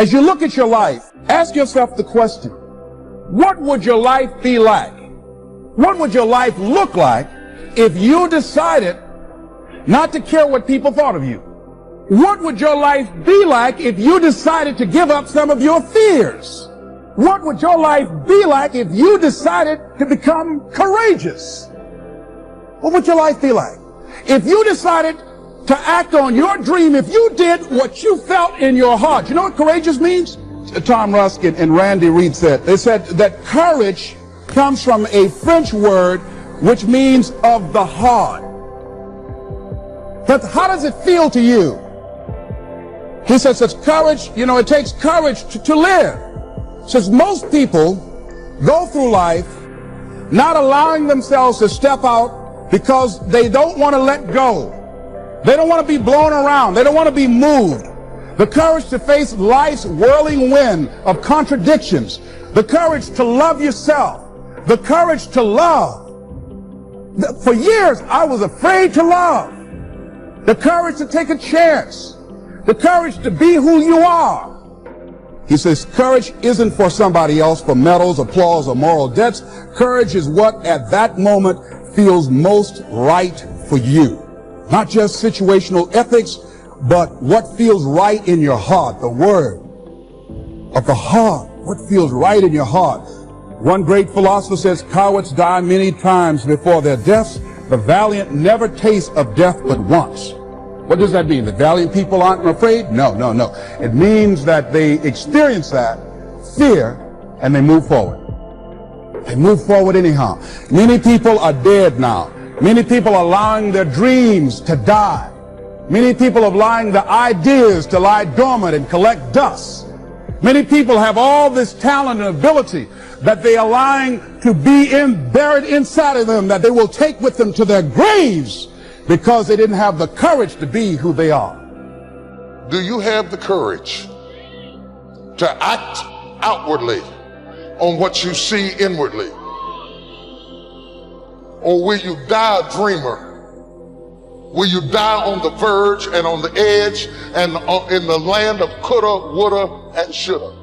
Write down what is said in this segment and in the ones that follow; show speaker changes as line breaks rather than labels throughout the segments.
As you look at your life, ask yourself the question, what would your life be like? What would your life look like if you decided not to care what people thought of you? What would your life be like if you decided to give up some of your fears? What would your life be like if you decided to become courageous? What would your life be like? If you decided to act on your dream, if you did what you felt in your heart. You know what courageous means? Tom Ruskin and Randy Reed said, they said that courage comes from a French word which means of the heart. But how does it feel to you? He says it's courage, it takes courage to live. Says most people go through life not allowing themselves to step out because they don't want to let go. They don't want to be blown around. They don't want to be moved. The courage to face life's whirling wind of contradictions. The courage to love yourself. The courage to love. For years, I was afraid to love. The courage to take a chance. The courage to be who you are. He says courage isn't for somebody else, for medals, applause, or moral debts. Courage is what at that moment feels most right for you. Not just situational ethics, but what feels right in your heart, the word of the heart, what feels right in your heart. One great philosopher says, cowards die many times before their deaths. The valiant never taste of death but once. What does that mean? The valiant people aren't afraid? No. It means that they experience that fear and they move forward. They move forward anyhow. Many people are dead now. Many people are allowing their dreams to die. Many people are allowing the ideas to lie dormant and collect dust. Many people have all this talent and ability that they are allowing to be buried inside of them, that they will take with them to their graves because they didn't have the courage to be who they are.
Do you have the courage to act outwardly on what you see inwardly? Or will you die a dreamer? Will you die on the verge and on the edge and in the land of coulda, woulda, and shoulda?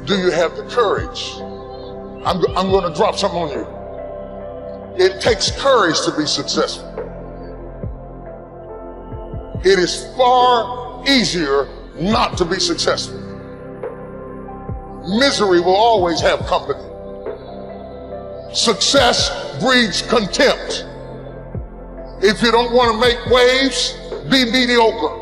Do you have the courage? I'm going to drop something on you. It takes courage to be successful. It is far easier not to be successful. Misery will always have company. Success breeds contempt. If you don't want to make waves, be mediocre.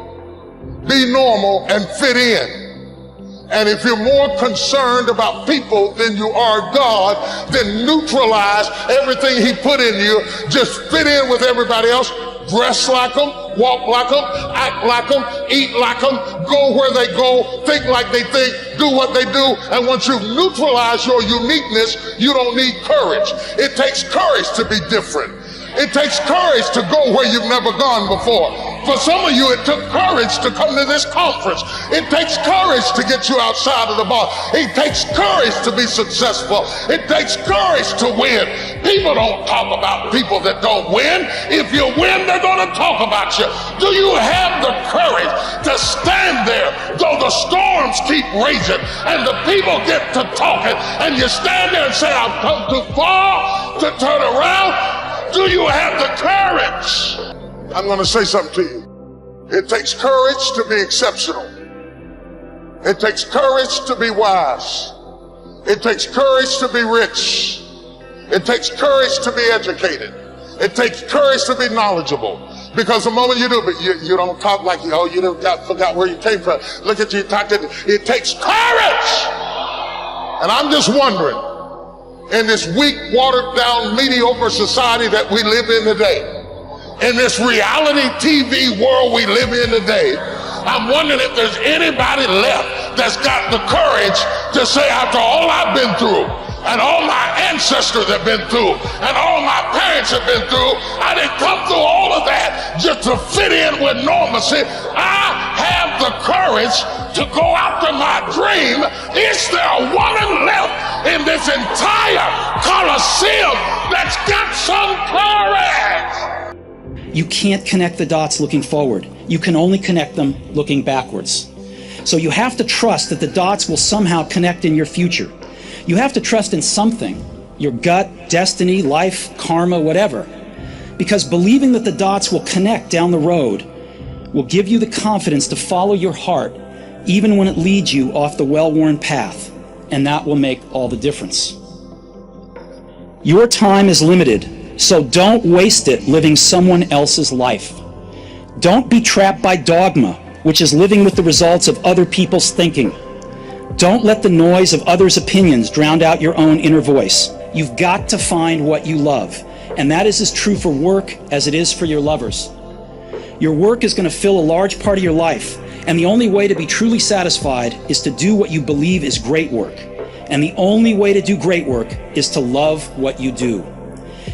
Be normal and fit in. And if you're more concerned about people than you are God, then neutralize everything He put in you. Just fit in with everybody else. Dress like them, walk like them, act like them, eat like them, go where they go, think like they think, do what they do. And once you neutralize your uniqueness, you don't need courage. It takes courage to be different. It takes courage to go where you've never gone before. For some of you, it took courage to come to this conference. It takes courage to get you outside of the bar. It takes courage to be successful. It takes courage to win. People don't talk about people that don't win. If you win, they're going to talk about you. Do you have the courage to stand there though the storms keep raging and the people get to talking and you stand there and say, I've come too far to turn around? Do you have the courage? I'm going to say something to you. It takes courage to be exceptional. It takes courage to be wise. It takes courage to be rich. It takes courage to be educated. It takes courage to be knowledgeable. Because the moment you do, but you don't talk like, you forgot where you came from. Look at you talking. It takes courage. And I'm just wondering, in this weak, watered down, mediocre society that we live in today, in this reality TV world we live in today, I'm wondering if there's anybody left that's got the courage to say, after all I've been through, and all my ancestors have been through, and all my parents have been through, I didn't come through all of that just to fit in with normalcy. I have the courage to go after my dream. Is there a woman left in this entire Coliseum that's got some courage?
You can't connect the dots looking forward. You can only connect them looking backwards. So you have to trust that the dots will somehow connect in your future. You have to trust in something, your gut, destiny, life, karma, whatever. Because believing that the dots will connect down the road will give you the confidence to follow your heart, even when it leads you off the well-worn path. And that will make all the difference. Your time is limited, so don't waste it living someone else's life. Don't be trapped by dogma, which is living with the results of other people's thinking. Don't let the noise of others' opinions drown out your own inner voice. You've got to find what you love, and that is as true for work as it is for your lovers. Your work is going to fill a large part of your life, and the only way to be truly satisfied is to do what you believe is great work. And the only way to do great work is to love what you do.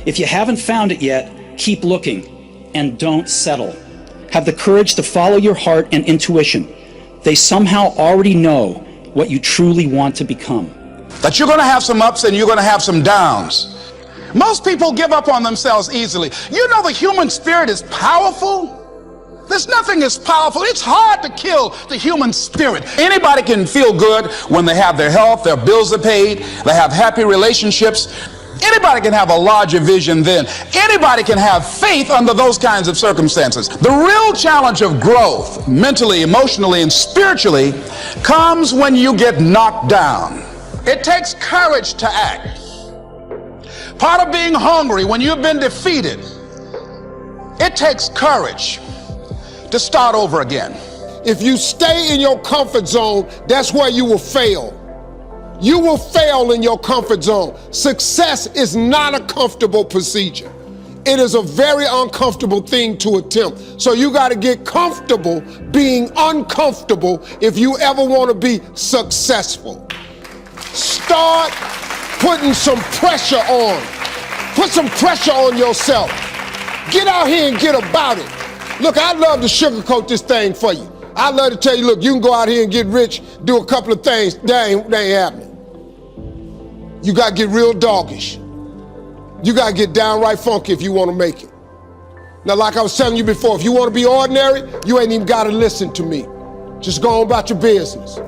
If you haven't found it yet, keep looking, and don't settle. Have the courage to follow your heart and intuition. They somehow already know what you truly want to become.
That you're going to have some ups and you're going to have some downs. Most people give up on themselves easily. You know the human spirit is powerful. There's nothing as powerful. It's hard to kill the human spirit. Anybody can feel good when they have their health, their bills are paid, they have happy relationships. Anybody can have a larger vision then. Anybody can have faith under those kinds of circumstances. The real challenge of growth, mentally, emotionally, and spiritually, comes when you get knocked down. It takes courage to act. Part of being hungry when you've been defeated, it takes courage to start over again.
If you stay in your comfort zone, that's where you will fail. You will fail in your comfort zone. Success is not a comfortable procedure. It is a very uncomfortable thing to attempt. So you got to get comfortable being uncomfortable if you ever want to be successful. Start putting some pressure on. Put some pressure on yourself. Get out here and get about it. Look, I'd love to sugarcoat this thing for you. I'd love to tell you, look, you can go out here and get rich, do a couple of things. That ain't happening. You got to get real doggish. You got to get downright funky if you want to make it. Now, like I was telling you before, if you want to be ordinary, you ain't even got to listen to me. Just go on about your business.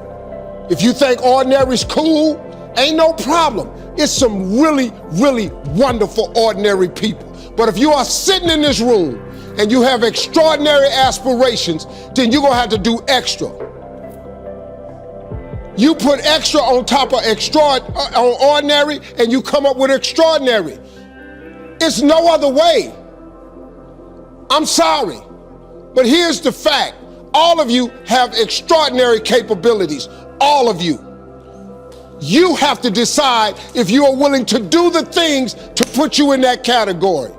If you think ordinary is cool, ain't no problem. It's some really, really wonderful ordinary people. But if you are sitting in this room and you have extraordinary aspirations, then you're going to have to do extra. You put extra on top of ordinary and you come up with extraordinary. It's no other way. I'm sorry, but here's the fact. All of you have extraordinary capabilities, all of you. You have to decide if you are willing to do the things to put you in that category.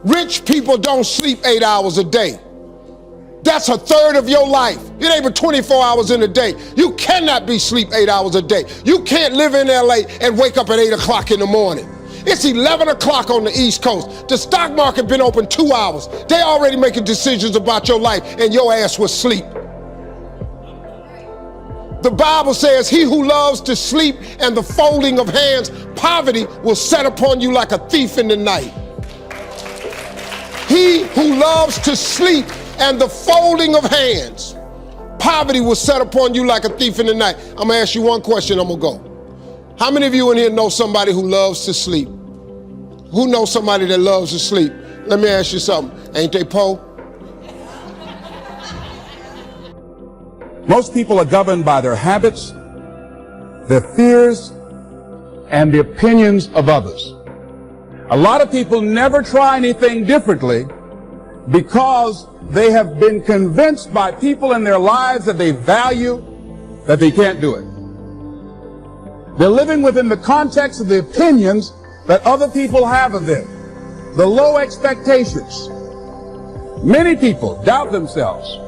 Rich people don't sleep 8 hours a day. That's a third of your life. It ain't but 24 hours in a day. You cannot be asleep 8 hours a day. You can't live in LA and wake up at 8 o'clock in the morning. It's 11 o'clock on the East Coast. The stock market been open 2 hours. They already making decisions about your life and your ass was asleep. The Bible says, he who loves to sleep and the folding of hands, poverty will set upon you like a thief in the night. He who loves to sleep and the folding of hands, poverty will set upon you like a thief in the night. I'm gonna ask you one question, I'm gonna go. How many of you in here know somebody who loves to sleep? Who knows somebody that loves to sleep? Let me ask you something, ain't they po?
Most people are governed by their habits, their fears, and the opinions of others. A lot of people never try anything differently because they have been convinced by people in their lives that they value that they can't do it. They're living within the context of the opinions that other people have of them, the low expectations. Many people doubt themselves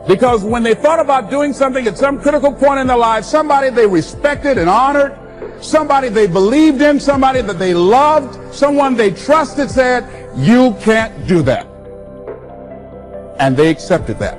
because when they thought about doing something at some critical point in their lives, somebody they respected and honored, somebody they believed in, somebody that they loved, someone they trusted said, you can't do that. And they accepted that.